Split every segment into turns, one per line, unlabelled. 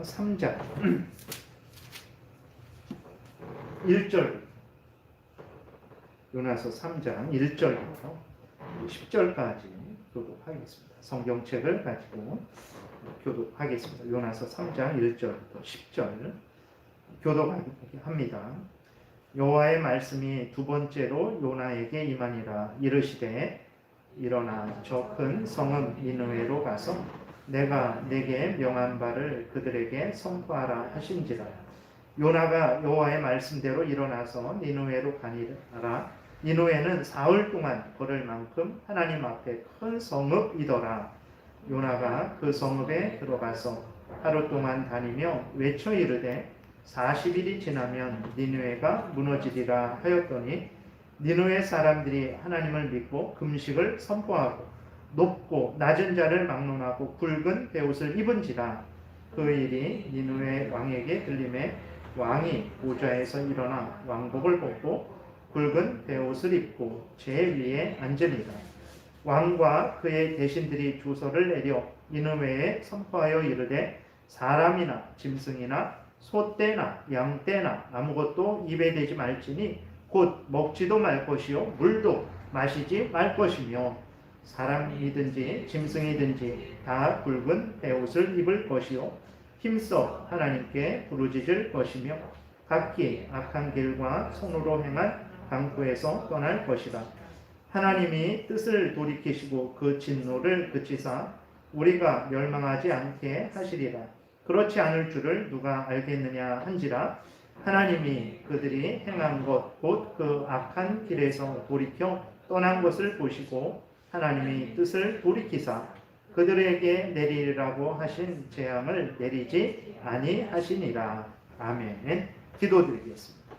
3장 1절, 요나서 3장 1절부터 10절까지 교독하겠습니다. 성경책을 가지고 교독하겠습니다. 요나서 3장 1절부터 10절 교독합니다. 여호와의 말씀이 두 번째로 요나에게 임하니라. 이르시되 일어나 저 큰 성읍 니느웨로 가서 내가 내게 명한 바를 그들에게 선포하라 하신지라. 요나가 여호와의 말씀대로 일어나서 니느웨로 가니라. 니느웨는 사흘 동안 걸을 만큼 하나님 앞에 큰 성읍이더라. 요나가 그 성읍에 들어가서 하루 동안 다니며 외쳐 이르되 40일이 지나면 니느웨가 무너지리라 하였더니 니느웨 사람들이 하나님을 믿고 금식을 선포하고 높고 낮은 자를 막론하고 굵은 베옷을 입은지라. 그 일이 니느웨 왕에게 들림에 왕이 보좌에서 일어나 왕복을 벗고 굵은 베옷을 입고 제 위에 앉으니라. 왕과 그의 대신들이 주소를 내려 니느웨에 선포하여 이르되 사람이나 짐승이나 소떼나 양떼나 아무것도 입에 대지 말지니 곧 먹지도 말 것이요 물도 마시지 말 것이며 사람이든지 짐승이든지 다 굵은 베옷을 입을 것이요 힘써 하나님께 부르짖을 것이며 각기 악한 길과 손으로 행한 강구에서 떠날 것이다. 하나님이 뜻을 돌이키시고 그 진노를 그치사 우리가 멸망하지 않게 하시리라. 그렇지 않을 줄을 누가 알겠느냐 한지라. 하나님이 그들이 행한 것 곧 그 악한 길에서 돌이켜 떠난 것을 보시고 하나님이 뜻을 돌이키사 그들에게 내리라고 하신 재앙을 내리지 아니하시니라. 아멘. 기도드리겠습니다.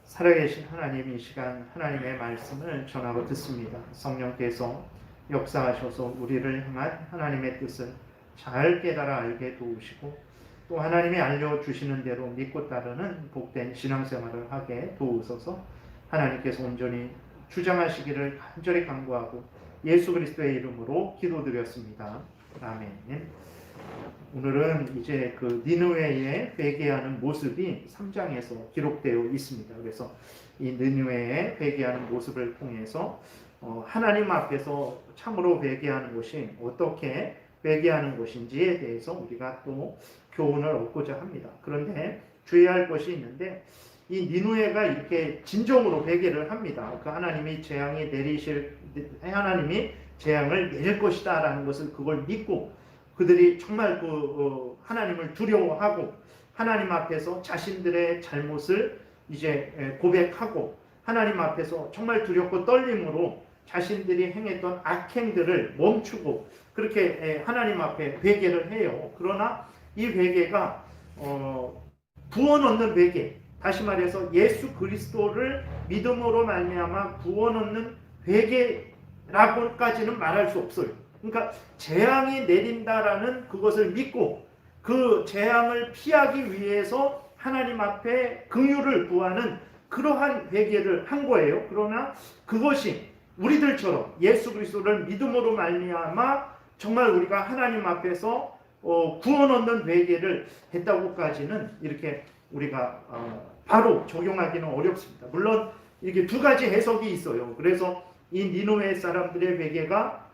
살아계신 하나님, 이 시간 하나님의 말씀을 전하고 듣습니다. 성령께서 역사하셔서 우리를 향한 하나님의 뜻을 잘 깨달아 알게 도우시고 또 하나님이 알려주시는 대로 믿고 따르는 복된 신앙생활을 하게 도우소서. 하나님께서 온전히 주장하시기를 간절히 간구하고 예수 그리스도의 이름으로 기도드렸습니다. 아멘. 오늘은 이제 그 니느웨에 회개하는 모습이 3장에서 기록되어 있습니다. 그래서 이 니느웨에 회개하는 모습을 통해서 하나님 앞에서 참으로 회개하는 것이 어떻게 회개하는 것인지에 대해서 우리가 또 교훈을 얻고자 합니다. 그런데 주의할 것이 있는데 이 니느웨가 이렇게 진정으로 회개를 합니다. 그 하나님이 재앙을 내릴 것이다라는 것을 그걸 믿고 그들이 정말 하나님을 두려워하고 하나님 앞에서 자신들의 잘못을 이제 고백하고 하나님 앞에서 정말 두렵고 떨림으로 자신들이 행했던 악행들을 멈추고 그렇게 하나님 앞에 회개를 해요. 그러나 이 회개가 구원 얻는 회개, 다시 말해서 예수 그리스도를 믿음으로 말미암아 구원 얻는 회개라고까지는 말할 수 없어요. 그러니까 재앙이 내린다라는 그것을 믿고 그 재앙을 피하기 위해서 하나님 앞에 긍휼을 구하는 그러한 회개를 한 거예요. 그러나 그것이 우리들처럼 예수 그리스도를 믿음으로 말미암아 정말 우리가 하나님 앞에서 구원 얻는 회개를 했다고까지는 이렇게 우리가 바로 적용하기는 어렵습니다. 물론 이게 두 가지 해석이 있어요. 그래서 이 니느웨 사람들의 회개가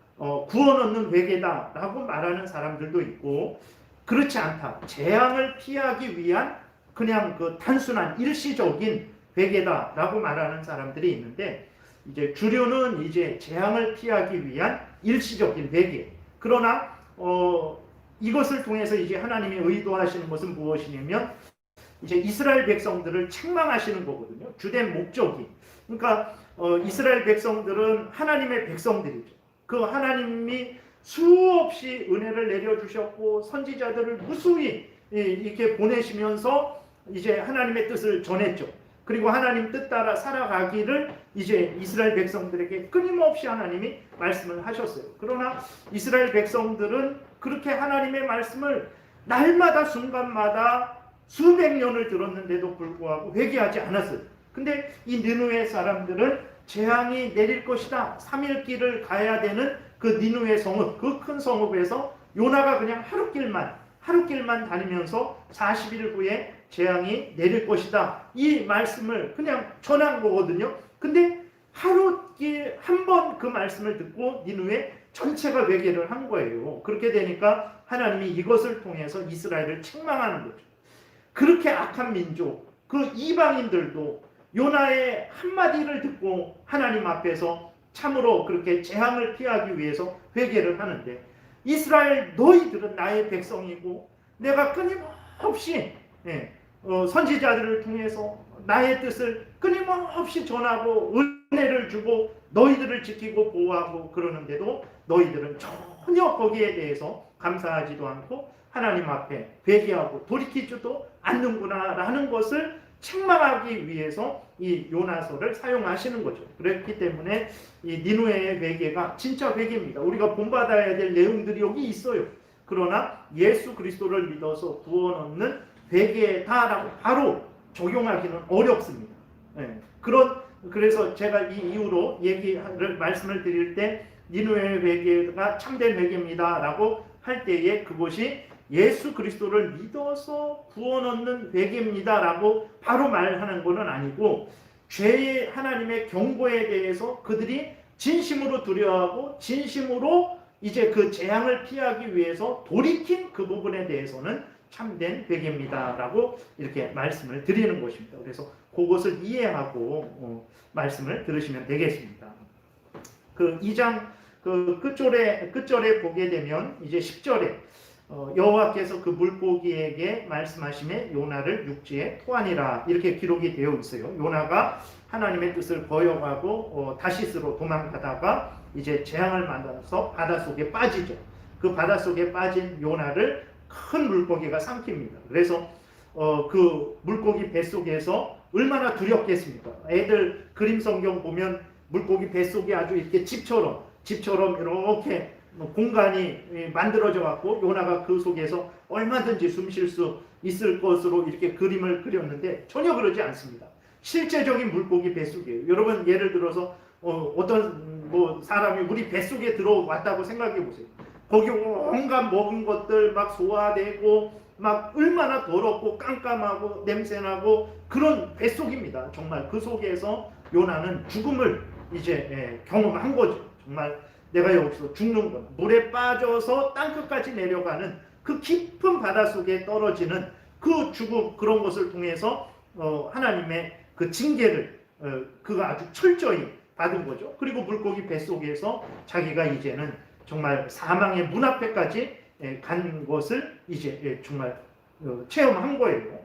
구원 얻는 회개다라고 말하는 사람들도 있고 그렇지 않다. 재앙을 피하기 위한 그냥 그 단순한 일시적인 회개다라고 말하는 사람들이 있는데 이제 주류는 이제 재앙을 피하기 위한 일시적인 회개. 그러나 이것을 통해서 이제 하나님이 의도하시는 것은 무엇이냐면 이제 이스라엘 백성들을 책망하시는 거거든요. 주된 목적이. 그러니까 이스라엘 백성들은 하나님의 백성들이죠. 그 하나님이 수없이 은혜를 내려주셨고 선지자들을 무수히 이렇게 보내시면서 이제 하나님의 뜻을 전했죠. 그리고 하나님 뜻 따라 살아가기를 이제 이스라엘 백성들에게 끊임없이 하나님이 말씀을 하셨어요. 그러나 이스라엘 백성들은 그렇게 하나님의 말씀을 날마다 순간마다 수백 년을 들었는데도 불구하고 회개하지 않았어요. 근데 이 니느웨 사람들은 재앙이 내릴 것이다. 3일 길을 가야 되는 그 니느웨 성읍, 그 큰 성읍에서 요나가 그냥 하루 길만 다니면서 40일 후에 재앙이 내릴 것이다. 이 말씀을 그냥 전한 거거든요. 근데 하루길 한 번 그 말씀을 듣고 니느웨 전체가 회개를 한 거예요. 그렇게 되니까 하나님이 이것을 통해서 이스라엘을 책망하는 거죠. 그렇게 악한 민족, 그 이방인들도 요나의 한마디를 듣고 하나님 앞에서 참으로 그렇게 재앙을 피하기 위해서 회개를 하는데, 이스라엘 너희들은 나의 백성이고 내가 끊임없이 선지자들을 통해서 나의 뜻을 끊임없이 전하고 은혜를 주고 너희들을 지키고 보호하고 그러는데도 너희들은 전혀 거기에 대해서 감사하지도 않고 하나님 앞에 회개하고 돌이키지도 않는구나 라는 것을 책망하기 위해서 이 요나서를 사용하시는 거죠. 그렇기 때문에 이 니느웨의 회개가 진짜 회개입니다. 우리가 본받아야 될 내용들이 여기 있어요. 그러나 예수 그리스도를 믿어서 구원 얻는 회개다라고 바로 적용하기는 어렵습니다. 그래서 제가 이 이후로 말씀을 드릴 때 니느웨의 회개가 참된 회개입니다라고 할 때에 그것이 예수 그리스도를 믿어서 구원 얻는 회개입니다라고 바로 말하는 것은 아니고, 죄의 하나님의 경고에 대해서 그들이 진심으로 두려워하고 진심으로 이제 그 재앙을 피하기 위해서 돌이킨 그 부분에 대해서는 참된 회개입니다라고 이렇게 말씀을 드리는 것입니다. 그래서 그것을 이해하고 말씀을 들으시면 되겠습니다. 그 2장 그 끝절에 보게 되면 이제 10절에 여호와께서 그 물고기에게 말씀하시매 요나를 육지에 토하니라 이렇게 기록이 되어 있어요. 요나가 하나님의 뜻을 거역하고 다시스로 도망가다가 이제 재앙을 만나서 바닷속에 빠지죠. 그 바닷속에 빠진 요나를 큰 물고기가 삼킵니다. 그래서 그 물고기 뱃속에서 얼마나 두렵겠습니까? 애들 그림 성경 보면 물고기 뱃속이 아주 이렇게 집처럼 이렇게 공간이 만들어져 갖고 요나가 그 속에서 얼마든지 숨 쉴 수 있을 것으로 이렇게 그림을 그렸는데 전혀 그러지 않습니다. 실제적인 물고기 뱃속이에요. 여러분 예를 들어서 어떤 사람이 우리 뱃속에 들어왔다고 생각해 보세요. 거기 온갖 먹은 것들 막 소화되고 막 얼마나 더럽고 깜깜하고 냄새나고 그런 뱃속입니다. 정말 그 속에서 요나는 죽음을 이제 경험한 거죠. 정말 내가 여기서 죽는구나. 물에 빠져서 땅끝까지 내려가는 그 깊은 바닷속에 떨어지는 그 죽음, 그런 것을 통해서 하나님의 그 징계를 그가 아주 철저히 받은 거죠. 그리고 물고기 뱃속에서 자기가 이제는 정말 사망의 문 앞에까지 간 것을 이제 정말 체험한 거예요.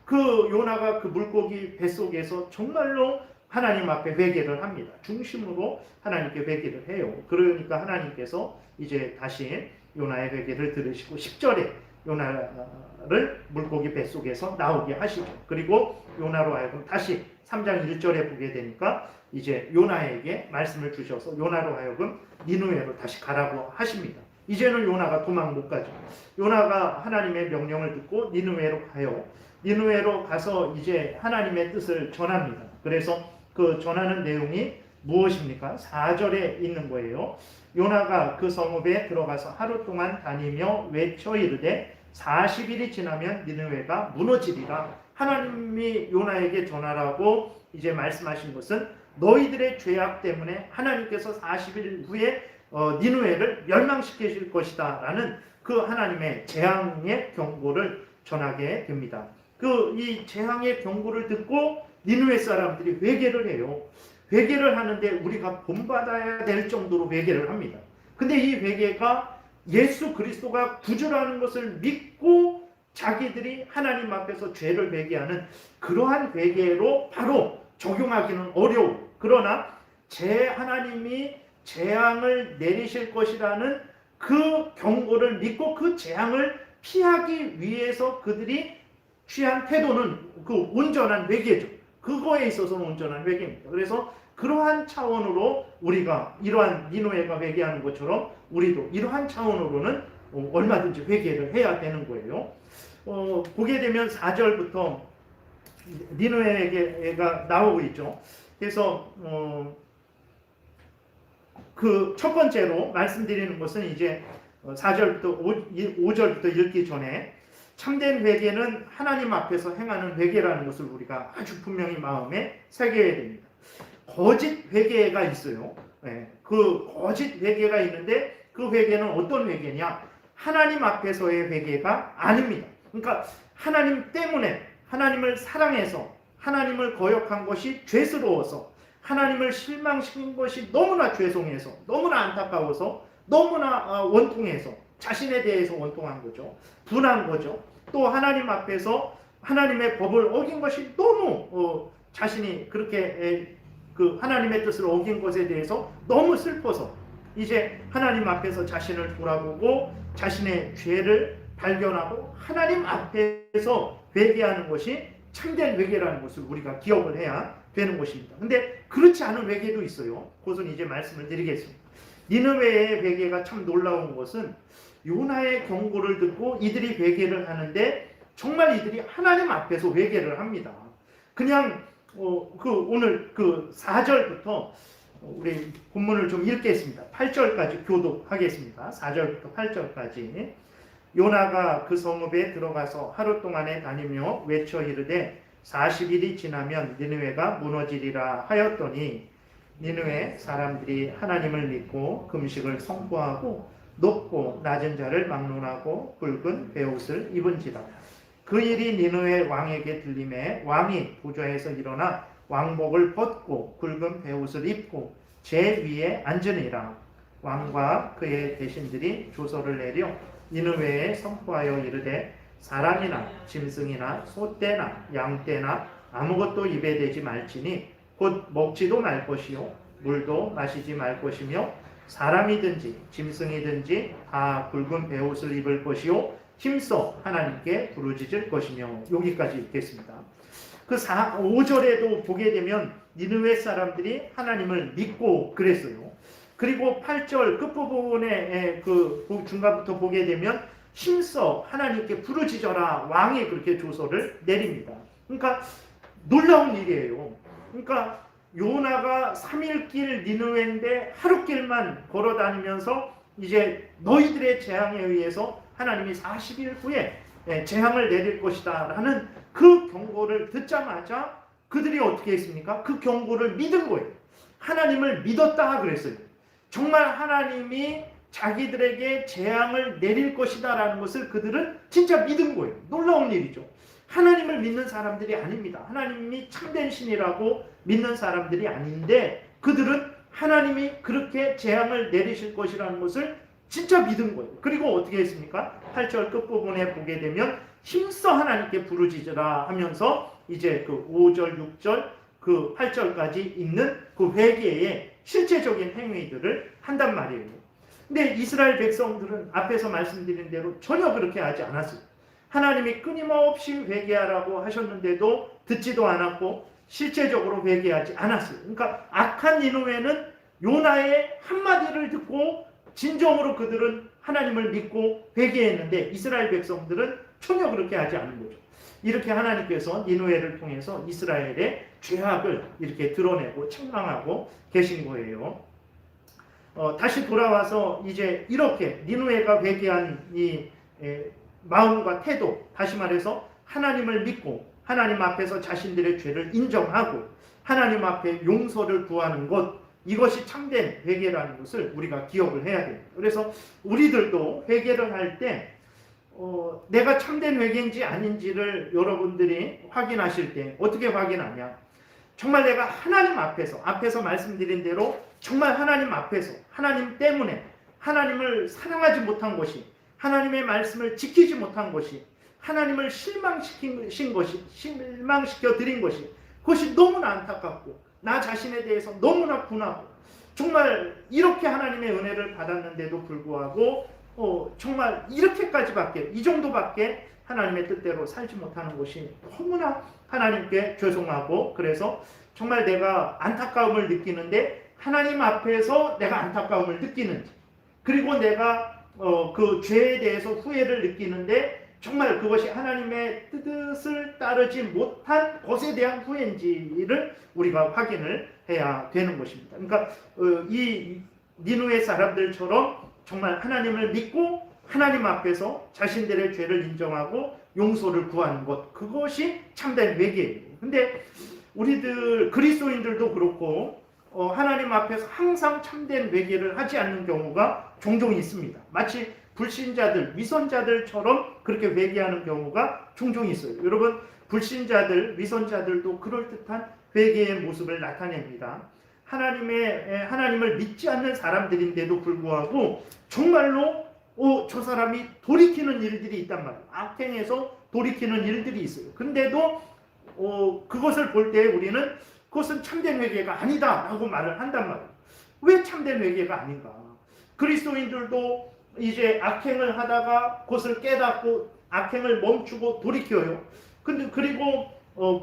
그 요나가 그 물고기 뱃속에서 정말로 하나님 앞에 회개를 합니다. 중심으로 하나님께 회개를 해요. 그러니까 하나님께서 이제 다시 요나의 회개를 들으시고 10절에 요나를 물고기 뱃속에서 나오게 하시죠. 그리고 요나로 하여금 다시 3장 1절에 보게 되니까 이제 요나에게 말씀을 주셔서 요나로 하여금 니느웨로 다시 가라고 하십니다. 이제는 요나가 도망 못 가죠. 요나가 하나님의 명령을 듣고 니느웨로 가요. 니느웨로 가서 이제 하나님의 뜻을 전합니다. 그래서 그 전하는 내용이 무엇입니까? 4절에 있는 거예요. 요나가 그 성읍에 들어가서 하루 동안 다니며 외쳐 이르되 40일이 지나면 니느웨가 무너지리라. 하나님이 요나에게 전하라고 이제 말씀하신 것은 너희들의 죄악 때문에 하나님께서 40일 후에 니느웨를 멸망시키실 것이다 라는 그 하나님의 재앙의 경고를 전하게 됩니다. 그 이 재앙의 경고를 듣고 니느웨 사람들이 회개를 해요. 회개를 하는데 우리가 본받아야 될 정도로 회개를 합니다. 근데 이 회개가 예수 그리스도가 구주라는 것을 믿고 자기들이 하나님 앞에서 죄를 회개하는 그러한 회개로 바로 적용하기는 어려워. 그러나 하나님이 재앙을 내리실 것이라는 그 경고를 믿고 그 재앙을 피하기 위해서 그들이 취한 태도는 그 온전한 회개죠. 그거에 있어서는 온전한 회개입니다. 그래서 그러한 차원으로 우리가 이러한 니느웨가 회개하는 것처럼 우리도 이러한 차원으로는 얼마든지 회개를 해야 되는 거예요. 보게 되면 4절부터 니느웨가 나오고 있죠. 그래서 그 첫 번째로 말씀드리는 것은 이제 4절부터 5절부터 읽기 전에 참된 회개는 하나님 앞에서 행하는 회개라는 것을 우리가 아주 분명히 마음에 새겨야 됩니다. 거짓 회개가 있어요. 그 거짓 회개가 있는데 그 회개는 어떤 회개냐? 하나님 앞에서의 회개가 아닙니다. 그러니까 하나님 때문에, 하나님을 사랑해서, 하나님을 거역한 것이 죄스러워서, 하나님을 실망시킨 것이 너무나 죄송해서, 너무나 안타까워서, 너무나 원통해서, 자신에 대해서 원통한 거죠. 분한 거죠. 또 하나님 앞에서 하나님의 법을 어긴 것이 너무 자신이 그렇게 그 하나님의 뜻을 어긴 것에 대해서 너무 슬퍼서 이제 하나님 앞에서 자신을 돌아보고 자신의 죄를 발견하고 하나님 앞에서 회개하는 것이 참된 회개라는 것을 우리가 기억을 해야 되는 것입니다. 근데 그렇지 않은 회개도 있어요. 그것은 이제 말씀을 드리겠습니다. 니느웨의 회개가 참 놀라운 것은 요나의 경고를 듣고 이들이 회개를 하는데 정말 이들이 하나님 앞에서 회개를 합니다. 그냥 오늘 4절부터 우리 본문을 좀 읽겠습니다. 8절까지 교독하겠습니다. 4절부터 8절까지. 요나가 그 성읍에 들어가서 하루 동안에 다니며 외쳐 이르되 40일이 지나면 니느웨가 무너지리라 하였더니 니느웨 사람들이 하나님을 믿고 금식을 선포하고 높고 낮은 자를 막론하고 붉은 베옷을 입은지라. 그 일이 니느웨 왕에게 들림에 왕이 보좌에서 일어나 왕복을 벗고 굵은 베옷을 입고 제 위에 앉으니라. 왕과 그의 대신들이 조서를 내려 니느웨에 선포하여 이르되 사람이나 짐승이나 소떼나 양떼나 아무것도 입에 대지 말지니 곧 먹지도 말 것이요 물도 마시지 말 것이며 사람이든지 짐승이든지 다 굵은 베옷을 입을 것이요 힘써 하나님께 부르짖을 것이며. 여기까지 읽겠습니다. 그 5절에도 보게 되면 니느웨 사람들이 하나님을 믿고 그랬어요. 그리고 8절 끝부분에 그 중간부터 보게 되면 힘써 하나님께 부르짖어라 왕이 그렇게 조서를 내립니다. 그러니까 놀라운 일이에요. 그러니까 요나가 3일길 니느웨인데 하루길만 걸어다니면서 이제 너희들의 재앙에 의해서 하나님이 40일 후에 재앙을 내릴 것이다 라는 그 경고를 듣자마자 그들이 어떻게 했습니까? 그 경고를 믿은 거예요. 하나님을 믿었다 그랬어요. 정말 하나님이 자기들에게 재앙을 내릴 것이다 라는 것을 그들은 진짜 믿은 거예요. 놀라운 일이죠. 하나님을 믿는 사람들이 아닙니다. 하나님이 참된 신이라고 믿는 사람들이 아닌데 그들은 하나님이 그렇게 재앙을 내리실 것이라는 것을 진짜 믿은 거예요. 그리고 어떻게 했습니까? 8절 끝부분에 보게 되면 힘써 하나님께 부르짖으라 하면서 이제 그 5절, 6절, 그 8절까지 있는 그 회개의 실제적인 행위들을 한단 말이에요. 근데 이스라엘 백성들은 앞에서 말씀드린 대로 전혀 그렇게 하지 않았어요. 하나님이 끊임없이 회개하라고 하셨는데도 듣지도 않았고 실제적으로 회개하지 않았어요. 그러니까 악한 니느웨는 요나의 한마디를 듣고 진정으로 그들은 하나님을 믿고 회개했는데 이스라엘 백성들은 전혀 그렇게 하지 않은 거죠. 이렇게 하나님께서 니느웨를 통해서 이스라엘의 죄악을 이렇게 드러내고 책망하고 계신 거예요. 다시 돌아와서 이제 이렇게 니느웨가 회개한 이 마음과 태도, 다시 말해서 하나님을 믿고 하나님 앞에서 자신들의 죄를 인정하고 하나님 앞에 용서를 구하는 것, 이것이 참된 회개라는 것을 우리가 기억을 해야 돼요. 그래서 우리들도 회개를 할 때 내가 참된 회개인지 아닌지를 여러분들이 확인하실 때 어떻게 확인하냐? 정말 내가 하나님 앞에서 말씀드린 대로 정말 하나님 앞에서 하나님 때문에 하나님을 사랑하지 못한 것이, 하나님의 말씀을 지키지 못한 것이, 하나님을 실망시켜 드린 것이, 그것이 너무나 안타깝고 나 자신에 대해서 너무나 분하고 정말 이렇게 하나님의 은혜를 받았는데도 불구하고 정말 이렇게까지밖에, 이 정도밖에 하나님의 뜻대로 살지 못하는 것이 너무나 하나님께 죄송하고, 그래서 정말 내가 안타까움을 느끼는데 하나님 앞에서 내가 안타까움을 느끼는지, 그리고 내가 그 죄에 대해서 후회를 느끼는데 정말 그것이 하나님의 뜻을 따르지 못한 것에 대한 후회인지를 우리가 확인을 해야 되는 것입니다. 그러니까 이 니느웨 사람들처럼 정말 하나님을 믿고 하나님 앞에서 자신들의 죄를 인정하고 용서를 구하는 것, 그것이 참된 회개예요. 근데 우리들 그리스도인들도 그렇고 하나님 앞에서 항상 참된 회개를 하지 않는 경우가 종종 있습니다. 마치 불신자들, 위선자들처럼 그렇게 회개하는 경우가 종종 있어요. 여러분, 불신자들, 위선자들도 그럴듯한 회개의 모습을 나타냅니다. 하나님을 믿지 않는 사람들인데도 불구하고 정말로 저 사람이 돌이키는 일들이 있단 말이에요. 악행에서 돌이키는 일들이 있어요. 근데도 그것을 볼 때 우리는 그것은 참된 회개가 아니다라고 말을 한단 말이에요. 왜 참된 회개가 아닌가? 그리스도인들도 이제 악행을 하다가 그것을 깨닫고 악행을 멈추고 돌이켜요. 그리고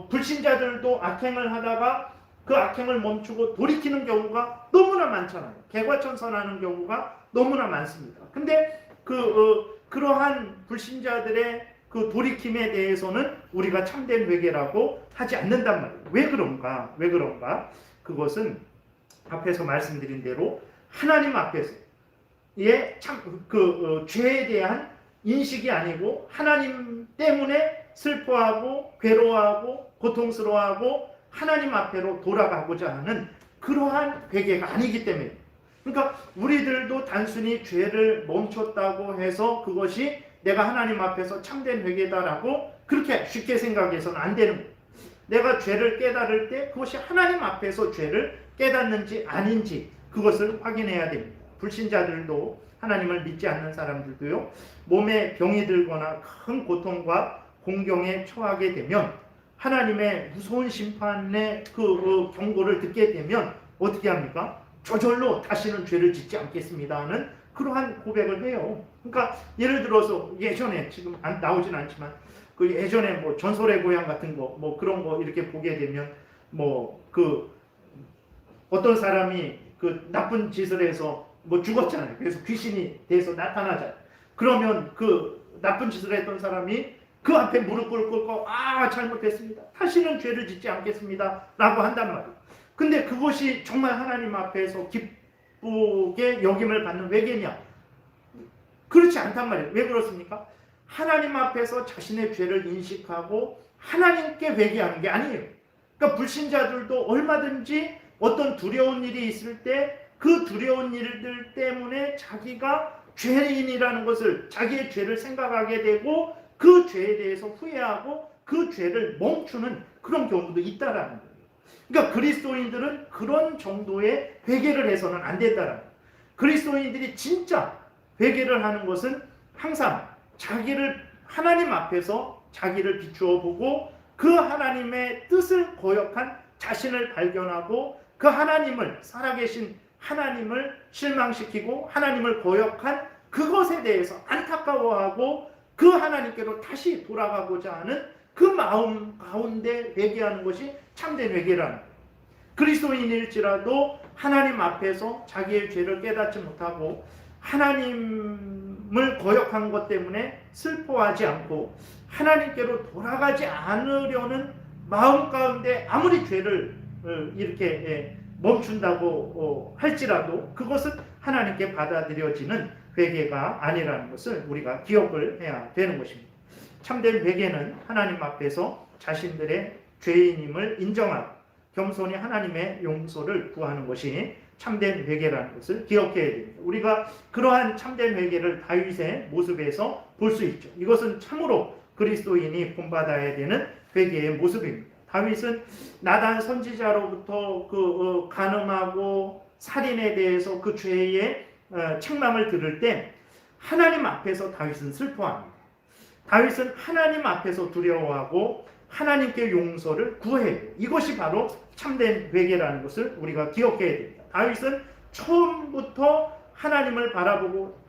불신자들도 악행을 하다가 그 악행을 멈추고 돌이키는 경우가 너무나 많잖아요. 개과천선하는 경우가 너무나 많습니다. 근데 그러한 불신자들의 그 돌이킴에 대해서는 우리가 참된 회개라고 하지 않는단 말이에요. 왜 그런가? 왜 그런가? 그것은 앞에서 말씀드린 대로 하나님 앞에서의 죄에 대한 인식이 아니고 하나님 때문에 슬퍼하고 괴로워하고 고통스러워하고 하나님 앞으로 돌아가고자 하는 그러한 회개가 아니기 때문에, 그러니까 우리들도 단순히 죄를 멈췄다고 해서 그것이 내가 하나님 앞에서 참된 회개다라고 그렇게 쉽게 생각해서는 안 되는 거예요. 내가 죄를 깨달을 때 그것이 하나님 앞에서 죄를 깨닫는지 아닌지 그것을 확인해야 됩니다. 불신자들도, 하나님을 믿지 않는 사람들도요, 몸에 병이 들거나 큰 고통과 공경에 처하게 되면, 하나님의 무서운 심판의 그 경고를 듣게 되면 어떻게 합니까? 저절로 다시는 죄를 짓지 않겠습니다 하는 그러한 고백을 해요. 그러니까 예를 들어서 예전에, 지금 나오진 않지만 그 예전에 뭐 전설의 고향 같은 거 뭐 그런 거 이렇게 보게 되면 어떤 사람이 그 나쁜 짓을 해서 뭐 죽었잖아요. 그래서 귀신이 돼서 나타나잖아요. 그러면 그 나쁜 짓을 했던 사람이 그 앞에 무릎 꿇고 잘못했습니다, 다시는 죄를 짓지 않겠습니다 라고 한단 말이에요. 근데 그것이 정말 하나님 앞에서 기쁘게 여김을 받는 회개냐? 그렇지 않단 말이에요. 왜 그렇습니까? 하나님 앞에서 자신의 죄를 인식하고 하나님께 회개하는 게 아니에요. 그러니까 불신자들도 얼마든지 어떤 두려운 일이 있을 때 그 두려운 일들 때문에 자기가 죄인이라는 것을, 자기의 죄를 생각하게 되고 그 죄에 대해서 후회하고 그 죄를 멈추는 그런 경우도 있다라는 거예요. 그러니까 그리스도인들은 그런 정도의 회개를 해서는 안 된다라는 거예요. 그리스도인들이 진짜 회개를 하는 것은 항상 하나님 앞에서 자기를 비추어 보고 그 하나님의 뜻을 거역한 자신을 발견하고 그 하나님을, 살아계신 하나님을 실망시키고 하나님을 거역한 그것에 대해서 안타까워하고 그 하나님께로 다시 돌아가고자 하는 그 마음 가운데 회개하는 것이 참된 회개라는 거예요. 그리스도인일지라도 하나님 앞에서 자기의 죄를 깨닫지 못하고 하나님을 거역한 것 때문에 슬퍼하지 않고 하나님께로 돌아가지 않으려는 마음 가운데 아무리 죄를 이렇게 멈춘다고 할지라도 그것은 하나님께 받아들여지는 회개가 아니라는 것을 우리가 기억을 해야 되는 것입니다. 참된 회개는 하나님 앞에서 자신들의 죄인임을 인정하고 겸손히 하나님의 용서를 구하는 것이 참된 회개라는 것을 기억해야 됩니다. 우리가 그러한 참된 회개를 다윗의 모습에서 볼 수 있죠. 이것은 참으로 그리스도인이 본받아야 되는 회개의 모습입니다. 다윗은 나단 선지자로부터 간음하고 살인에 대해서 그 죄의 책망을 들을 때 하나님 앞에서 다윗은 슬퍼합니다. 다윗은 하나님 앞에서 두려워하고 하나님께 용서를 구해요. 이것이 바로 참된 회개라는 것을 우리가 기억해야 됩니다. 다윗은 처음부터 하나님을 바라보고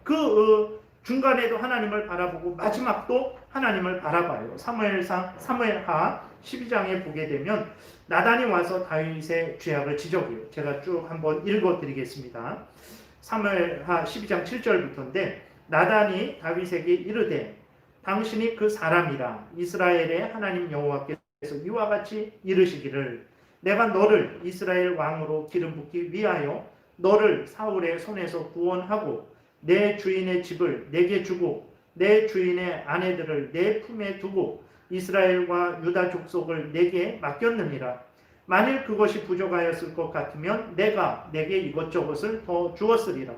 중간에도 하나님을 바라보고 마지막도 하나님을 바라봐요. 사무엘하 12장에 보게 되면 나단이 와서 다윗의 죄악을 지적해요. 제가 쭉 한번 읽어드리겠습니다. 사무엘하 12장 7절부터인데, 나단이 다윗에게 이르되 당신이 그 사람이라 이스라엘의 하나님 여호와께서 이와 같이 이르시기를 내가 너를 이스라엘 왕으로 기름 붓기 위하여 너를 사울의 손에서 구원하고 내 주인의 집을 내게 주고 내 주인의 아내들을 내 품에 두고 이스라엘과 유다 족속을 내게 맡겼느니라. 만일 그것이 부족하였을 것 같으면 내가 내게 이것저것을 더 주었으리라.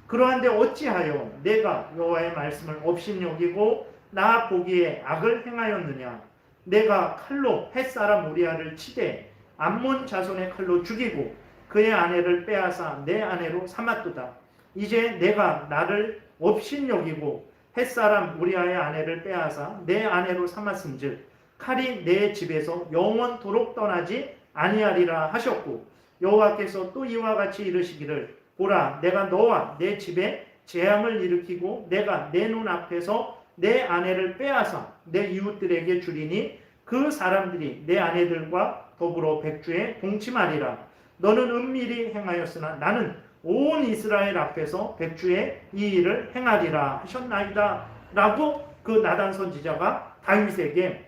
그러한데 어찌하여 내가 여호와의 말씀을 업신여기고 나 보기에 악을 행하였느냐. 내가 칼로 햇사람 우리아를 치되 암몬 자손의 칼로 죽이고 그의 아내를 빼앗아 내 아내로 삼았도다. 이제 내가 나를 업신여기고 햇사람 우리아의 아내를 빼앗아 내 아내로 삼았은즉 칼이 내 집에서 영원토록 떠나지 아니하리라 하셨고 여호와께서 또 이와 같이 이르시기를 보라 내가 너와 내 집에 재앙을 일으키고 내가 내 눈앞에서 내 아내를 빼앗아 내 이웃들에게 주리니 그 사람들이 내 아내들과 더불어 백주에 동침하리라. 너는 은밀히 행하였으나 나는 온 이스라엘 앞에서 백주에 이 일을 행하리라 하셨나이다 라고 그 나단 선지자가 다윗에게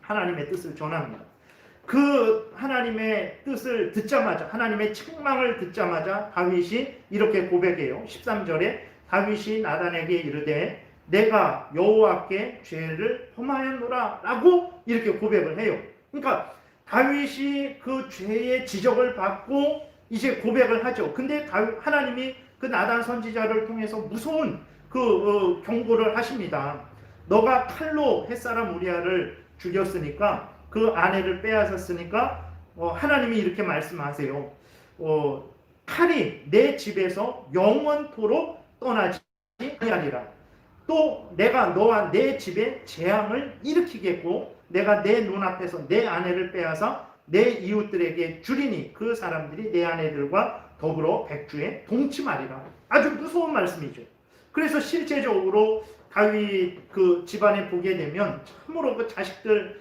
하나님의 뜻을 전합니다. 그 하나님의 뜻을 듣자마자 하나님의 책망을 듣자마자 다윗이 이렇게 고백해요. 13절에 다윗이 나단에게 이르되 내가 여호와께 죄를 범하였노라 라고 이렇게 고백을 해요. 그러니까 다윗이 그 죄의 지적을 받고 이제 고백을 하죠. 근데 하나님이 그 나단 선지자를 통해서 무서운 경고를 하십니다. 너가 칼로 햇사람 우리아를 죽였으니까 그 아내를 빼앗았으니까 하나님이 이렇게 말씀하세요. 칼이 내 집에서 영원토록 떠나지 아니하리라. 또 내가 너와 내 집에 재앙을 일으키겠고 내가 내 눈앞에서 내 아내를 빼앗아 내 이웃들에게 주리니 그 사람들이 내 아내들과 더불어 백주에 동침하리라. 아주 무서운 말씀이죠. 그래서 실제적으로 다윗 그 집안에 보게 되면 참으로 그 자식들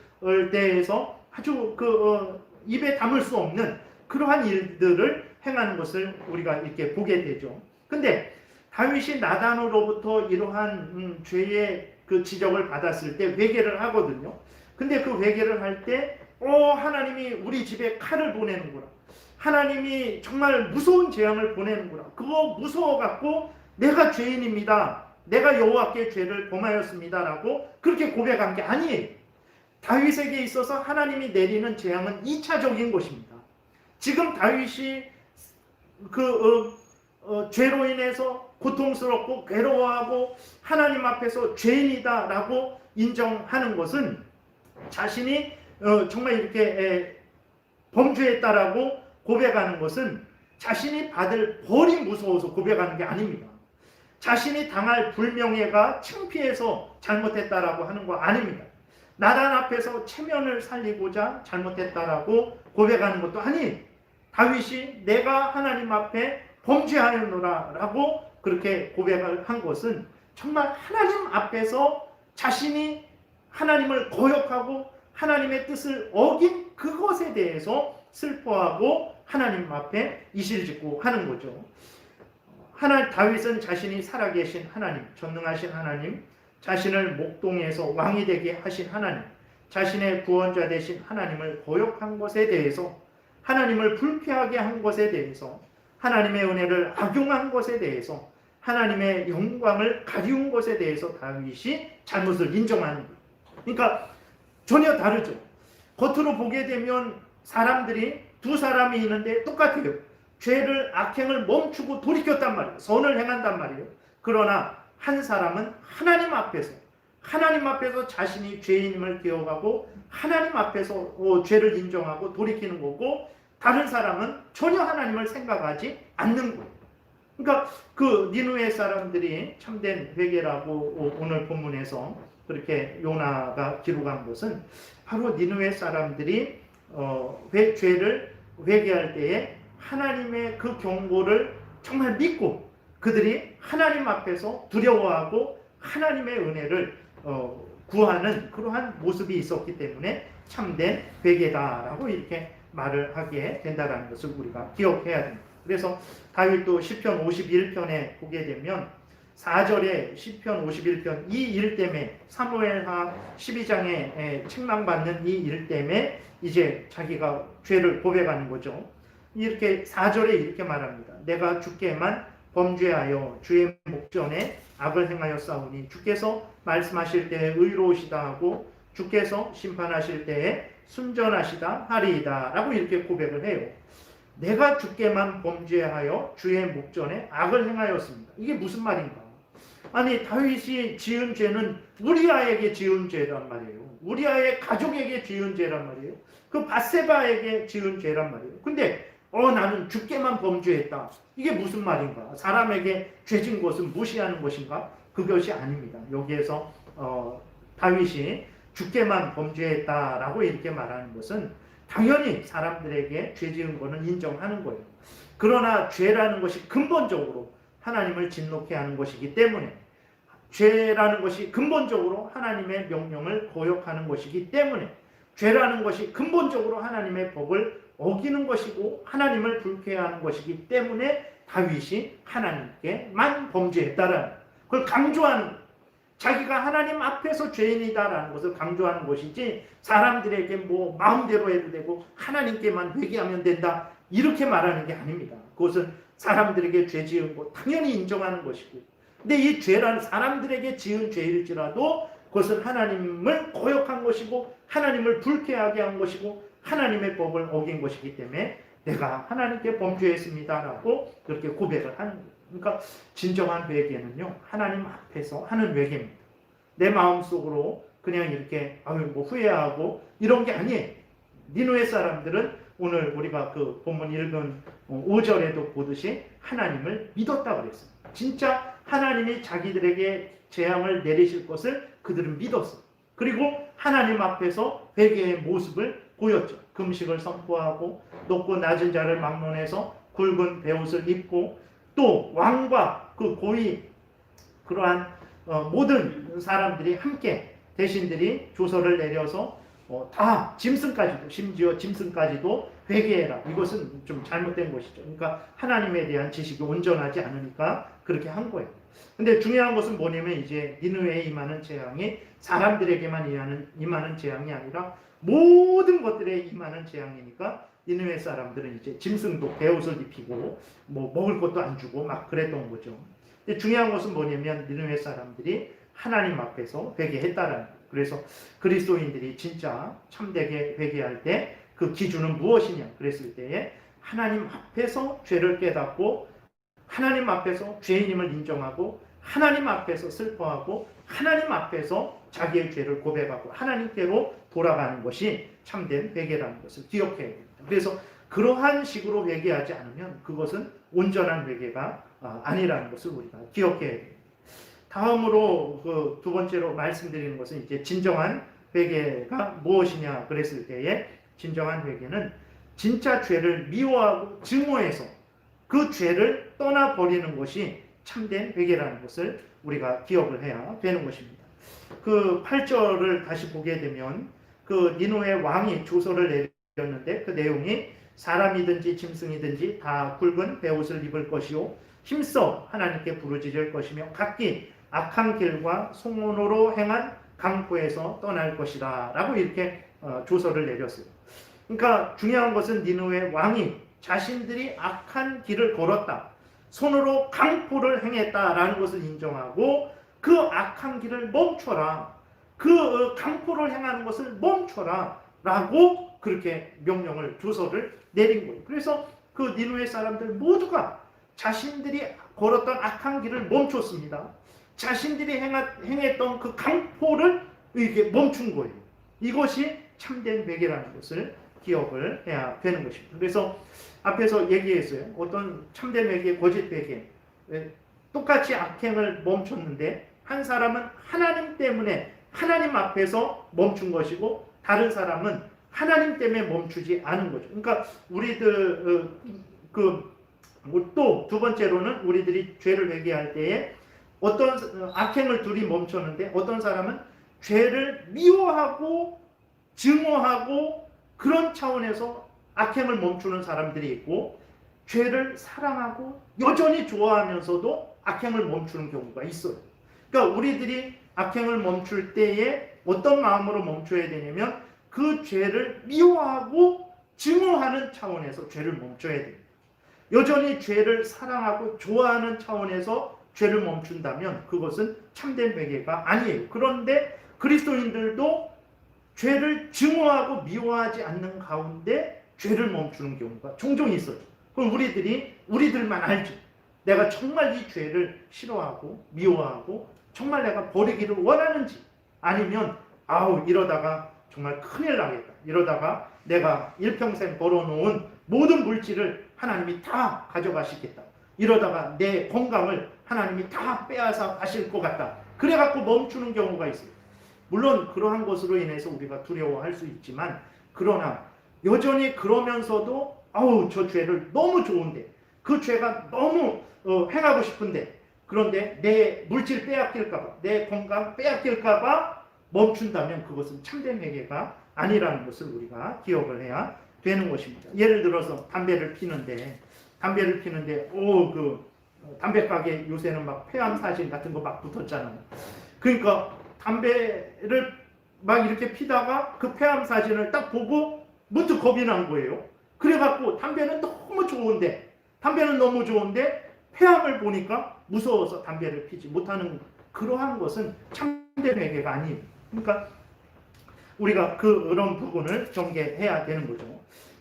대해서 아주 입에 담을 수 없는 그러한 일들을 행하는 것을 우리가 이렇게 보게 되죠. 근데 다윗이 나단으로부터 이러한 죄의 그 지적을 받았을 때 회개를 하거든요. 근데 그 회개를 할 때 하나님이 우리 집에 칼을 보내는구나. 하나님이 정말 무서운 재앙을 보내는구나. 그거 무서워갖고 내가 죄인입니다. 내가 여호와께 죄를 범하였습니다라고 그렇게 고백한 게 아니에요. 다윗에게 있어서 하나님이 내리는 재앙은 2차적인 것입니다. 지금 다윗이 죄로 인해서 고통스럽고 괴로워하고 하나님 앞에서 죄인이다라고 인정하는 것은 자신이 정말 이렇게 범죄했다라고 고백하는 것은 자신이 받을 벌이 무서워서 고백하는 게 아닙니다. 자신이 당할 불명예가 창피해서 잘못했다라고 하는 거 아닙니다. 나단 앞에서 체면을 살리고자 잘못했다라고 고백하는 것도 아니에요. 다윗이 내가 하나님 앞에 범죄하였노라 라고 그렇게 고백을 한 것은 정말 하나님 앞에서 자신이 하나님을 거역하고 하나님의 뜻을 어긴 그것에 대해서 슬퍼하고 하나님 앞에 이실직고 하는 거죠. 다윗은 자신이 살아계신 하나님, 전능하신 하나님, 자신을 목동에서 왕이 되게 하신 하나님, 자신의 구원자 되신 하나님을 거역한 것에 대해서, 하나님을 불쾌하게 한 것에 대해서, 하나님의 은혜를 악용한 것에 대해서, 하나님의 영광을 가리운 것에 대해서 다윗이 잘못을 인정하는 거예요. 그러니까 전혀 다르죠. 겉으로 보게 되면 사람들이 두 사람이 있는데 똑같아요. 죄를 악행을 멈추고 돌이켰단 말이에요. 선을 행한단 말이에요. 그러나 한 사람은 하나님 앞에서 자신이 죄인임을 기억하고 하나님 앞에서 죄를 인정하고 돌이키는 거고, 다른 사람은 전혀 하나님을 생각하지 않는 거예요. 그러니까 그 니느웨 사람들이 참된 회개라고 오늘 본문에서 그렇게 요나가 기록한 것은 바로 니느웨 사람들이 죄를 회개할 때에 하나님의 그 경고를 정말 믿고 그들이 하나님 앞에서 두려워하고 하나님의 은혜를 구하는 그러한 모습이 있었기 때문에 참된 회개다라고 이렇게 말을 하게 된다는 것을 우리가 기억해야 됩니다. 그래서 다윗도 시편 51편에 보게 되면 4절에 시편 51편 이 일 때문에 사무엘하 12장에 책망받는 이 일 때문에 이제 자기가 죄를 고백하는 거죠. 이렇게 4절에 이렇게 말합니다. 내가 주께만 범죄하여 주의 목전에 악을 행하였사오니 주께서 말씀하실 때에 의로우시다 하고 주께서 심판하실 때에 순전하시다 하리이다 라고 이렇게 고백을 해요. 내가 주께만 범죄하여 주의 목전에 악을 행하였습니다. 이게 무슨 말인가? 아니 다윗이 지은 죄는 우리아에게 지은 죄란 말이에요. 우리아의 가족에게 지은 죄란 말이에요. 그 밧세바에게 지은 죄란 말이에요. 근데 나는 주께만 범죄했다. 이게 무슨 말인가? 사람에게 죄진 것은 무시하는 것인가? 그것이 아닙니다. 여기에서 다윗이 주께만 범죄했다라고 이렇게 말하는 것은 당연히 사람들에게 죄 지은 것은 인정하는 거예요. 그러나 죄라는 것이 근본적으로 하나님을 진노케 하는 것이기 때문에, 죄라는 것이 근본적으로 하나님의 명령을 거역하는 것이기 때문에, 죄라는 것이 근본적으로 하나님의 법을 어기는 것이고 하나님을 불쾌하는 것이기 때문에 다윗이 하나님께만 범죄했다라는, 그걸 강조하는, 자기가 하나님 앞에서 죄인이다라는 것을 강조하는 것이지 사람들에게 뭐 마음대로 해도 되고 하나님께만 회개하면 된다 이렇게 말하는 게 아닙니다. 그것은 사람들에게 죄 지은 것 당연히 인정하는 것이고, 근데 이 죄란 사람들에게 지은 죄일지라도 그것은 하나님을 거역한 것이고 하나님을 불쾌하게 한 것이고 하나님의 법을 어긴 것이기 때문에 내가 하나님께 범죄했습니다라고 그렇게 고백을 하는 거예요. 그러니까 진정한 회개는요, 하나님 앞에서 하는 회개입니다. 내 마음속으로 그냥 이렇게 뭐 후회하고 이런 게 아니에요. 니느웨 사람들은 오늘 우리가 그 본문 읽은 5절에도 보듯이 하나님을 믿었다 그랬어요. 진짜 하나님이 자기들에게 재앙을 내리실 것을 그들은 믿었어요. 그리고 하나님 앞에서 회개의 모습을 보였죠. 금식을 선포하고 높고 낮은 자를 막론해서 굵은 베옷을 입고 또 왕과 그 고위 그러한 모든 사람들이 함께 대신들이 조서를 내려서 다 짐승까지도, 심지어 짐승까지도 회개해라. 이것은 좀 잘못된 것이죠. 그러니까 하나님에 대한 지식이 온전하지 않으니까 그렇게 한 거예요. 근데 중요한 것은 뭐냐면 이제 니느웨에 임하는 재앙이 사람들에게만 임하는 재앙이 아니라 모든 것들에 임하는 재앙이니까 니느웨 사람들은 이제 짐승도 베옷을 입히고 뭐 먹을 것도 안 주고 막 그랬던 거죠. 근데 중요한 것은 뭐냐면 니느웨 사람들이 하나님 앞에서 회개했다라는 거예요. 그래서 그리스도인들이 진짜 참되게 회개할 때 그 기준은 무엇이냐 그랬을 때에 하나님 앞에서 죄를 깨닫고 하나님 앞에서 죄인임을 인정하고 하나님 앞에서 슬퍼하고 하나님 앞에서 자기의 죄를 고백하고 하나님께로 돌아가는 것이 참된 회개라는 것을 기억해야 됩니다. 그래서 그러한 식으로 회개하지 않으면 그것은 온전한 회개가 아니라는 것을 우리가 기억해야 됩니다. 다음으로 그 두 번째로 말씀드리는 것은 이제 진정한 회개가 무엇이냐 그랬을 때에 진정한 회개는 진짜 죄를 미워하고 증오해서 그 죄를 떠나버리는 것이 참된 회개라는 것을 우리가 기억을 해야 되는 것입니다. 그 8절을 다시 보게 되면 그 니느웨 왕이 조서를 내렸는데 그 내용이 사람이든지 짐승이든지 다 굵은 베옷을 입을 것이요 힘써 하나님께 부르짖을 것이며 각기 악한 길과 송원으로 행한 강포에서 떠날 것이다 라고 이렇게 조서를 내렸어요. 그러니까 중요한 것은 니느웨 왕이 자신들이 악한 길을 걸었다, 손으로 강포를 행했다라는 것을 인정하고 그 악한 길을 멈춰라, 그 강포를 행하는 것을 멈춰라 라고 그렇게 명령을, 조서를 내린 거예요. 그래서 그 니느웨 사람들 모두가 자신들이 걸었던 악한 길을 멈췄습니다. 자신들이 행했던 그 강포를 이렇게 멈춘 거예요. 이것이 참된 회개라는 것을 기억을 해야 되는 것입니다. 그래서 앞에서 얘기했어요. 어떤 참된 회개, 거짓 회개, 똑같이 악행을 멈췄는데 한 사람은 하나님 때문에 하나님 앞에서 멈춘 것이고 다른 사람은 하나님 때문에 멈추지 않은 거죠. 그러니까 우리들 또 두 번째로는 우리들이 죄를 회개할 때에 어떤 악행을 둘이 멈췄는데 어떤 사람은 죄를 미워하고 증오하고 그런 차원에서 악행을 멈추는 사람들이 있고 죄를 사랑하고 여전히 좋아하면서도 악행을 멈추는 경우가 있어요. 그러니까 우리들이 악행을 멈출 때에 어떤 마음으로 멈춰야 되냐면 그 죄를 미워하고 증오하는 차원에서 죄를 멈춰야 됩니다. 여전히 죄를 사랑하고 좋아하는 차원에서 죄를 멈춘다면 그것은 참된 회개가 아니에요. 그런데 그리스도인들도 죄를 증오하고 미워하지 않는 가운데 죄를 멈추는 경우가 종종 있어요. 그럼 우리들만 알죠. 내가 정말 이 죄를 싫어하고 미워하고 정말 내가 버리기를 원하는지, 아니면 이러다가 정말 큰일 나겠다, 이러다가 내가 일평생 벌어놓은 모든 물질을 하나님이 다 가져가시겠다, 이러다가 내 건강을 하나님이 다 빼앗아 가실 것 같다, 그래갖고 멈추는 경우가 있어요. 물론 그러한 것으로 인해서 우리가 두려워할 수 있지만, 그러나 여전히 그러면서도 저 죄를 너무 좋은데, 그 죄가 너무 행하고 싶은데, 그런데 내 물질 빼앗길까봐, 내 건강 빼앗길까봐 멈춘다면 그것은 참된 회개가 아니라는 것을 우리가 기억을 해야 되는 것입니다. 예를 들어서 담배를 피는데 그 담배 가게 요새는 막 폐암 사진 같은 거 막 붙었잖아요. 그러니까 담배를 막 이렇게 피다가 그 폐암 사진을 딱 보고 문득 겁이 난 거예요. 그래갖고 담배는 너무 좋은데 폐암을 보니까 무서워서 담배를 피지 못하는, 그러한 것은 참된 회개가 아니에요. 그러니까 우리가 그런 부분을 경계해야 되는 거죠.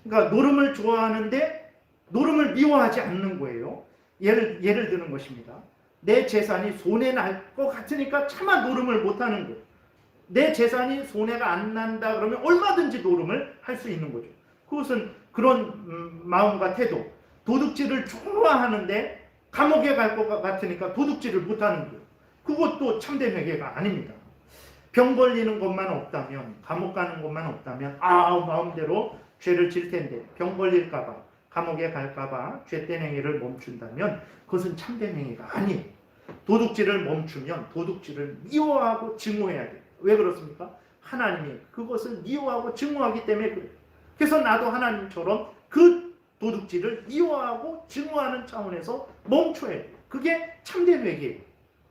그러니까 노름을 좋아하는데 노름을 미워하지 않는 거예요. 예를 드는 것입니다. 내 재산이 손해 날 것 같으니까 차마 노름을 못하는 거예요. 내 재산이 손해가 안 난다 그러면 얼마든지 노름을 할 수 있는 거죠. 그것은 그런 마음과 태도. 도둑질을 좋아하는데 감옥에 갈 것 같으니까 도둑질을 못하는 거예요. 그것도 참된 회개가 아닙니다. 병 걸리는 것만 없다면, 감옥 가는 것만 없다면 마음대로 죄를 질 텐데 병 걸릴까봐, 감옥에 갈까봐 죄된 행위를 멈춘다면 그것은 참된 행위가 아니에요. 도둑질을 멈추면 도둑질을 미워하고 증오해야 돼요. 왜 그렇습니까? 하나님이 그것을 미워하고 증오하기 때문에 그래요. 그래서 나도 하나님처럼 그 도둑질을 미워하고 증오하는 차원에서 멈춰야 돼요. 그게 참된 회개예요.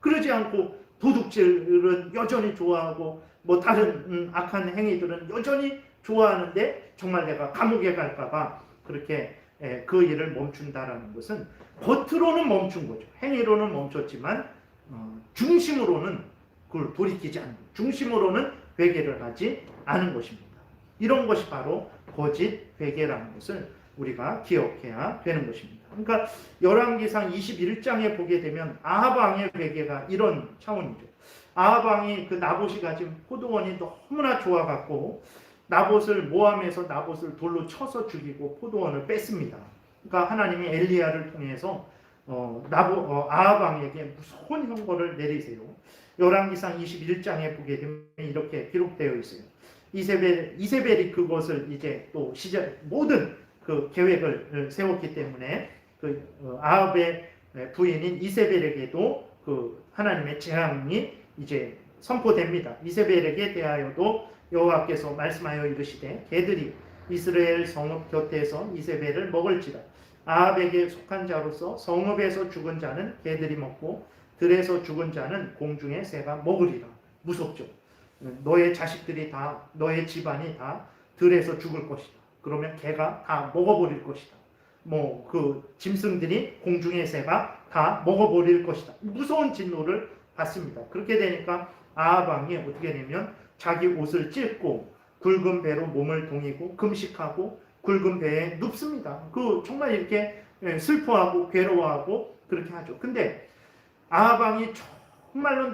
그러지 않고 도둑질은 여전히 좋아하고 다른 악한 행위들은 여전히 좋아하는데 정말 내가 감옥에 갈까봐 그렇게 그 일을 멈춘다라는 것은 겉으로는 멈춘 거죠. 행위로는 멈췄지만 중심으로는 그걸 돌이키지 않는, 중심으로는 회개를 하지 않은 것입니다. 이런 것이 바로 거짓 회개라는 것을 우리가 기억해야 되는 것입니다. 그러니까 열왕기상 21장에 보게 되면 아합 왕의 회개가 이런 차원이죠. 아합 왕이 그 나봇이 가진 포도원이 너무나 좋아갖고 모함에서 나봇을 돌로 쳐서 죽이고 포도원을 뺐습니다. 그러니까 하나님이 엘리야를 통해서 아합 왕에게 무서운 형벌을 내리세요. 열왕기상 21장에 보게 되면 이렇게 기록되어 있어요. 이세벨이 그것을 이제 또 모든 그 계획을 세웠기 때문에 아합의 부인인 이세벨에게도 그 하나님의 재앙이 이제 선포됩니다. 이세벨에게 대하여도 여호와께서 말씀하여 이르시되 개들이 이스라엘 성읍 곁에서 이세벨을 먹을지라. 아합에게 속한 자로서 성읍에서 죽은 자는 개들이 먹고 들에서 죽은 자는 공중의 새가 먹으리라. 무섭죠. 너의 자식들이 다, 너의 집안이 다 들에서 죽을 것이다. 그러면 개가 다 먹어버릴 것이다. 그 짐승들이, 공중의 새가 다 먹어버릴 것이다. 무서운 진노를 받습니다. 그렇게 되니까 아합 왕이 어떻게 되면 자기 옷을 찢고 굵은 배로 몸을 동이고 금식하고 굵은 배에 눕습니다. 정말 이렇게 슬퍼하고 괴로워하고 그렇게 하죠. 근데 아합 왕이 정말로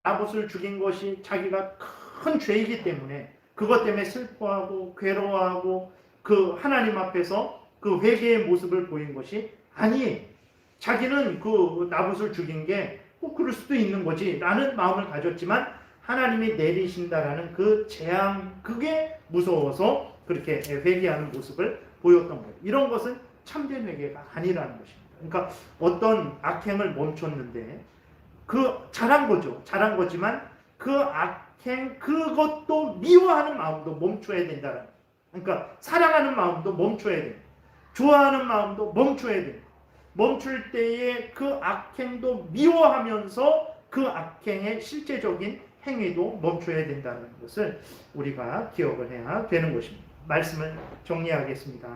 나봇을 죽인 것이 자기가 큰 죄이기 때문에 그것 때문에 슬퍼하고 괴로워하고 그 하나님 앞에서 그 회개의 모습을 보인 것이 아니에요. 자기는 그 나봇을 죽인 게 그럴 수도 있는 거지 라는 마음을 가졌지만 하나님이 내리신다라는 그 재앙, 그게 무서워서 그렇게 회개하는 모습을 보였던 거예요. 이런 것은 참된 회개가 아니라는 것입니다. 그러니까 어떤 악행을 멈췄는데 잘한 거죠. 잘한 거지만 그 악행, 그것도 미워하는 마음도 멈춰야 된다는 거예요. 그러니까 사랑하는 마음도 멈춰야 돼요. 좋아하는 마음도 멈춰야 돼요. 멈출 때에 그 악행도 미워하면서 그 악행의 실제적인 행위도 멈춰야 된다는 것을 우리가 기억을 해야 되는 것입니다. 말씀을 정리하겠습니다.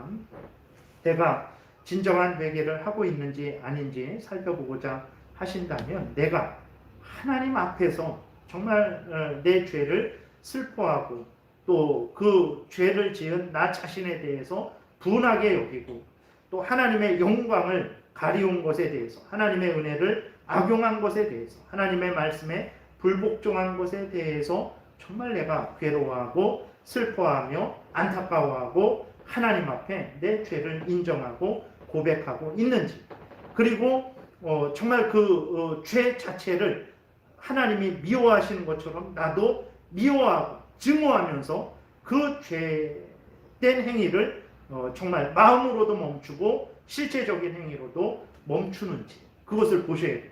내가 진정한 회개를 하고 있는지 아닌지 살펴보고자 하신다면 내가 하나님 앞에서 정말 내 죄를 슬퍼하고 또 그 죄를 지은 나 자신에 대해서 분하게 여기고 또 하나님의 영광을 가리운 것에 대해서 하나님의 은혜를 악용한 것에 대해서 하나님의 말씀에 불복종한 것에 대해서 정말 내가 괴로워하고 슬퍼하며 안타까워하고 하나님 앞에 내 죄를 인정하고 고백하고 있는지 그리고 정말 그 죄 자체를 하나님이 미워하시는 것처럼 나도 미워하고 증오하면서 그 죄된 행위를 정말 마음으로도 멈추고 실제적인 행위로도 멈추는지 그것을 보셔야 돼요.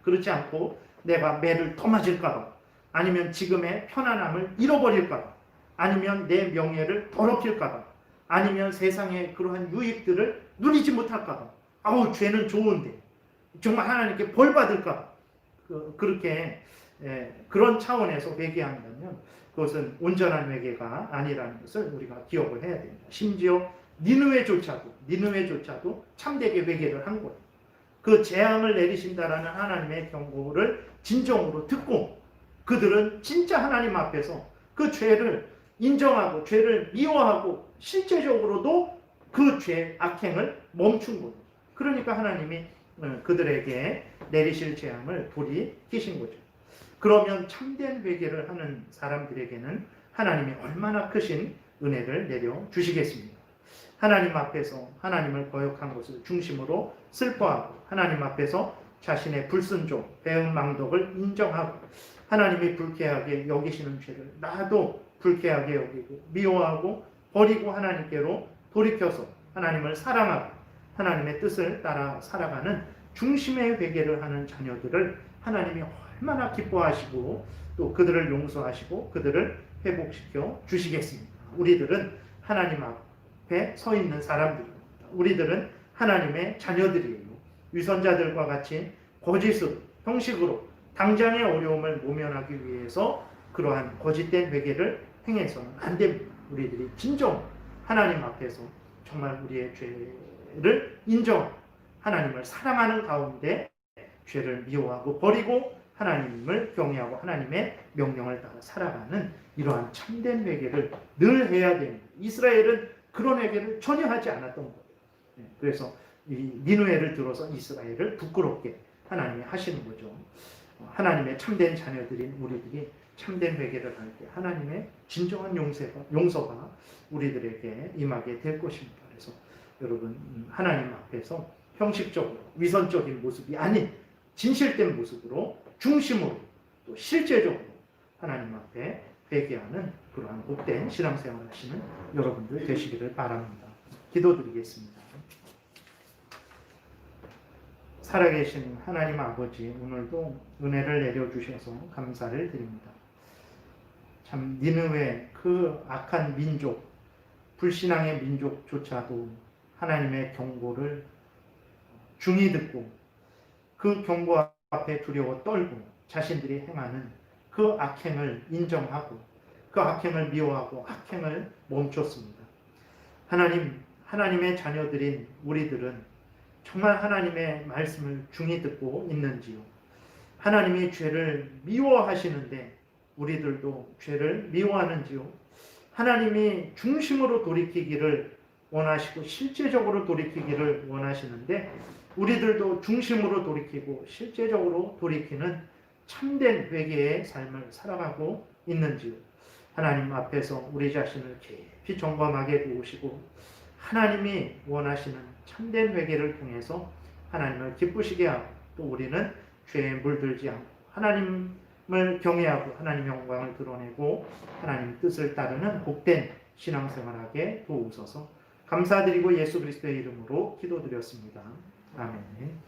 그렇지 않고 내가 매를 더 맞을까봐 아니면 지금의 편안함을 잃어버릴까봐 아니면 내 명예를 더럽힐까봐 아니면 세상의 그러한 유익들을 누리지 못할까봐 아우 죄는 좋은데 정말 하나님께 벌 받을까봐 그렇게 그런 차원에서 회개한다면 그것은 온전한 회개가 아니라는 것을 우리가 기억을 해야 됩니다. 심지어 니느웨조차도 참되게 회개를 한 거예요. 그 재앙을 내리신다라는 하나님의 경고를 진정으로 듣고 그들은 진짜 하나님 앞에서 그 죄를 인정하고 죄를 미워하고 실제적으로도 그 죄 악행을 멈춘 거예요. 그러니까 하나님이 그들에게 내리실 재앙을 돌이키신 거죠. 그러면 참된 회개를 하는 사람들에게는 하나님이 얼마나 크신 은혜를 내려 주시겠습니까? 하나님 앞에서 하나님을 거역한 것을 중심으로 슬퍼하고 하나님 앞에서 자신의 불순종, 배은망덕을 인정하고 하나님이 불쾌하게 여기시는 죄를 나도 불쾌하게 여기고 미워하고 버리고 하나님께로 돌이켜서 하나님을 사랑하고 하나님의 뜻을 따라 살아가는 중심의 회개를 하는 자녀들을 하나님이 얼마나 기뻐하시고 또 그들을 용서하시고 그들을 회복시켜 주시겠습니까? 우리들은 하나님 앞에 서 있는 사람들입니다. 우리들은 하나님의 자녀들이에요. 위선자들과 같이 거짓으로 형식으로 당장의 어려움을 모면하기 위해서 그러한 거짓된 회개를 행해서는 안 됩니다. 우리들이 진정 하나님 앞에서 정말 우리의 죄를 인정하고 하나님을 사랑하는 가운데 죄를 미워하고 버리고 하나님을 경외하고 하나님의 명령을 따라 살아가는 이러한 참된 회개를 늘 해야 됩니다. 이스라엘은 그런 회개를 전혀 하지 않았던 거예요. 그래서 이 니느웨를 들어서 이스라엘을 부끄럽게 하나님이 하시는 거죠. 하나님의 참된 자녀들인 우리들이 참된 회개를 할 때 하나님의 진정한 용서가 우리들에게 임하게 될 것입니다. 그래서 여러분 하나님 앞에서 형식적으로 위선적인 모습이 아닌 진실된 모습으로 중심으로 또 실제적으로 하나님 앞에 회개하는 그러한 복된 신앙생활을 하시는 여러분들 되시기를 바랍니다. 기도드리겠습니다. 살아계신 하나님 아버지 오늘도 은혜를 내려주셔서 감사를 드립니다. 참 니느웨 그 악한 민족 불신앙의 민족조차도 하나님의 경고를 중히 듣고 그 경고 앞에 두려워 떨고 자신들이 행하는 그 악행을 인정하고 그 악행을 미워하고 악행을 멈췄습니다. 하나님의 자녀들인 우리들은 정말 하나님의 말씀을 중히 듣고 있는지요? 하나님이 죄를 미워하시는데 우리들도 죄를 미워하는지요? 하나님이 중심으로 돌이키기를 원하시고 실제적으로 돌이키기를 원하시는데 우리들도 중심으로 돌이키고 실제적으로 돌이키는 참된 회개의 삶을 살아가고 있는지요? 하나님 앞에서 우리 자신을 깊이 점검하게 도우시고 하나님이 원하시는 참된 회개를 통해서 하나님을 기쁘시게 하고 또 우리는 죄에 물들지 않고 하나님을 경외하고 하나님의 영광을 드러내고 하나님 뜻을 따르는 복된 신앙생활하게 도우소서. 감사드리고 예수 그리스도의 이름으로 기도드렸습니다. 아멘.